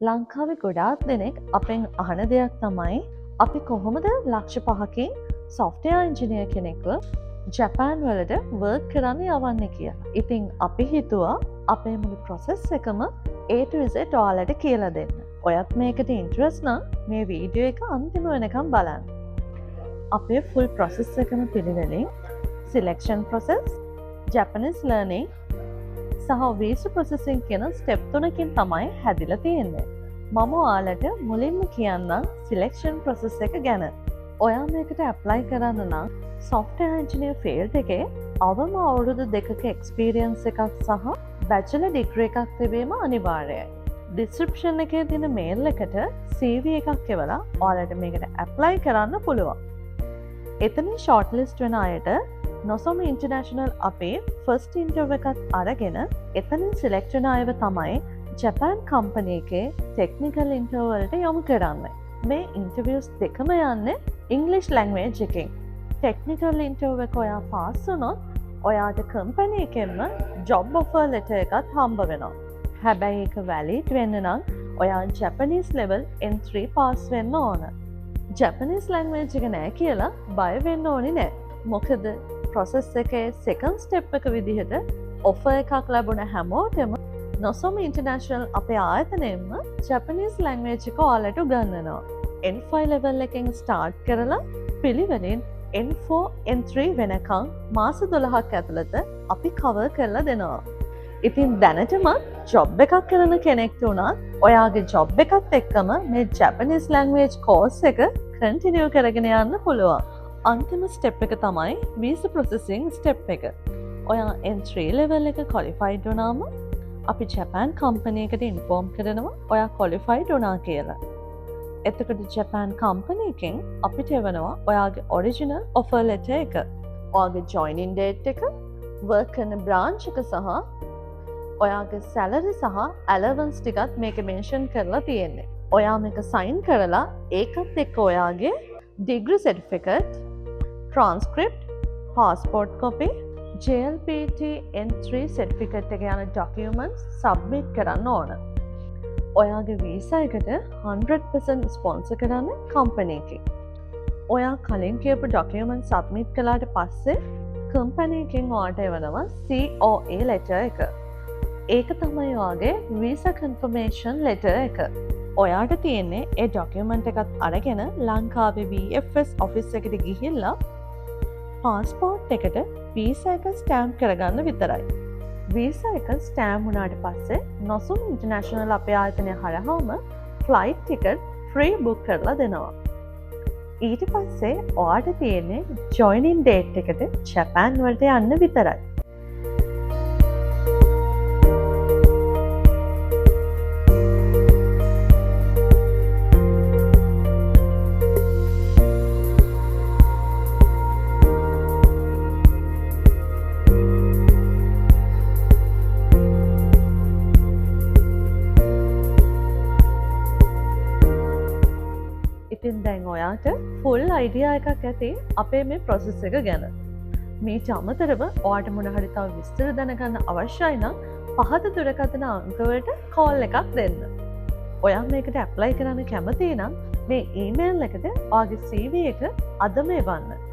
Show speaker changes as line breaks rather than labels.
ලංකාවේ ගොඩාක් දෙනෙක් අපෙන් අහන දෙයක් තමයි අපි කොහොමද ලක්ෂ 5කින් software engineer කෙනෙක්ව ජපාන් වලට work කරන්න යවන්නේ කියලා. ඉතින් අපි හිතුවා අපේ මුළු process එකම A to Z ඔයාලට කියලා දෙන්න. ඔයත් මේකට interest නම් මේ වීඩියෝ එක අන්තිම වෙනකම් බලන්න. අපේ full process එකම පිළිවෙලින් selection process, Japanese learning සහ visa processing කියන ස්ටෙප් 3කින් තමයි හැදිලා තියෙන්නේ. මම ඔයාලට මුලින්ම කියන්නම් selection process එක ගැන. ඔයා මේකට apply කරන්න නම් software engineer field එකේ අවම අවුරුදු 2ක experience එකක් සහ bachelor degree එකක් තිබීම අනිවාර්යයි. description එකේ තියෙන mail එකට CV එකක් එවලා ඔයාලට මේකට apply කරන්න පුළුවන්. එතනින් shortlist වෙන අයට නොසොම ඉන්ටර්නැෂනල් අපේ ෆස්ට් ඉන්ටර්වයුව එකත් අරගෙන එතනින් සිලෙක්ට් වෙන අයව තමයි ජපාන් කම්පැනි එකේ ටෙක්නිකල් ඉන්ටර්වයුව වලට යොමු කරන්නේ. මේ ඉන්ටර්වියුස් දෙකම යන්නේ ඉංග්‍රීසි ලැන්ග්වේජ් එකෙන්. ටෙක්නිකල් ඉන්ටර්වයුව එක ඔයා පාස් වුණොත් ඔයාට කම්පැනි එකෙන්ම ජොබ් ඔෆර් ලෙටර් එකක් හම්බ වෙනවා. හැබැයි ඒක වැලිඩ් වෙන්න නම් ඔයා ජපනීස් ලෙවල් N3 පාස් වෙන්න ඕන. ජපනීස් ලැන්ග්වේජ් එක නෑ කියලා බය වෙන්න ඕනේ නෑ. මොකද process එකේ second step එක විදිහට offer එකක් ලැබුණ හැමෝටම නොසොම ඉන්ටර්නැෂනල් අපේ ආයතනයෙන්ම Japanese language එක ඔයාලට උගන්වනවා. N5 level එකෙන් start කරලා පිළිවෙලින් N4 N3 වෙනකම් මාස 12ක් ඇතුළත අපි cover කරලා දෙනවා. ඉතින් දැනටම job එකක් කරන කෙනෙක්ට උනත් ඔයාගේ job එකත් එක්කම මේ Japanese language course එක continue කරගෙන යන්න පුළුවන්. අන්තිම ස්ටෙප් එක තමයි visa processing ස්ටෙප් එක. ඔයා N3 level එක qualified වුණාම අපි ජපාන් කම්පැනි එකට ඉන්ෆෝම් කරනවා ඔයා qualified වුණා කියලා. එතකොට ජපාන් කම්පැනි එකෙන් අපිට එවනවා ඔයාගේ original offer letter එක. ඔයාගේ joining date එක, work කරන branch එක සහ ඔයාගේ salary සහ allowance ටිකත් මේකේ mention කරලා තියෙන්නේ. ඔයා මේක sign කරලා ඒකත් එක්ක ඔයාගේ degree certificate, transcript, passport copy, JLPT N3 certificate එක යන documents submit කරන්න ඕන. ඔයාගේ visa එකට 100% sponsor කරන්නේ company එකෙන්. ඔයා කලින් කියපු documents submit කළාට පස්සේ company එකෙන් ඔයාට එවනවා COA letter එක. ඒක තමයි ඔයාගේ visa confirmation letter එක. ඔයාට තියෙන්නේ ඒ ඩොකියුමන්ට් එකත් අරගෙන ලංකාවේ VFS ඔෆිස් එකට ගිහිල්ලා පාස්පෝර්ට් එකට වීසා එක ස්ටෑම්ප් කරගන්න විතරයි. වීසා එක ස්ටෑම්ප් වුණාට පස්සේ නොසොම ඉන්ටර්නැෂනල් අපේ ආයතනය හරහාම ෆ්ලයිට් ටිකට් ෆ්‍රී බුක් කරලා දෙනවා. ඊට පස්සේ ඔයාට තියෙන්නේ ජොයිනින් ඩේට් එකට ජපාන් වලට යන්න විතරයි. ඉතින් දැන් ඔයාට ෆුල් අයිඩියා එකක් ඇති අපේ මේ ප්‍රොසෙස් එක ගැන. මීට අමතරව ඔයාට මොන හරි තව විස්තර දැනගන්න අවශ්‍යයි නම් පහත දුරකථන අංකවලට කෝල් එකක් දෙන්න. ඔයා මේකට ඇප්ලයි කරන්න කැමති නම් මේ ඊමේල් එකට ඔයාගේ CV එක අදම එවන්න.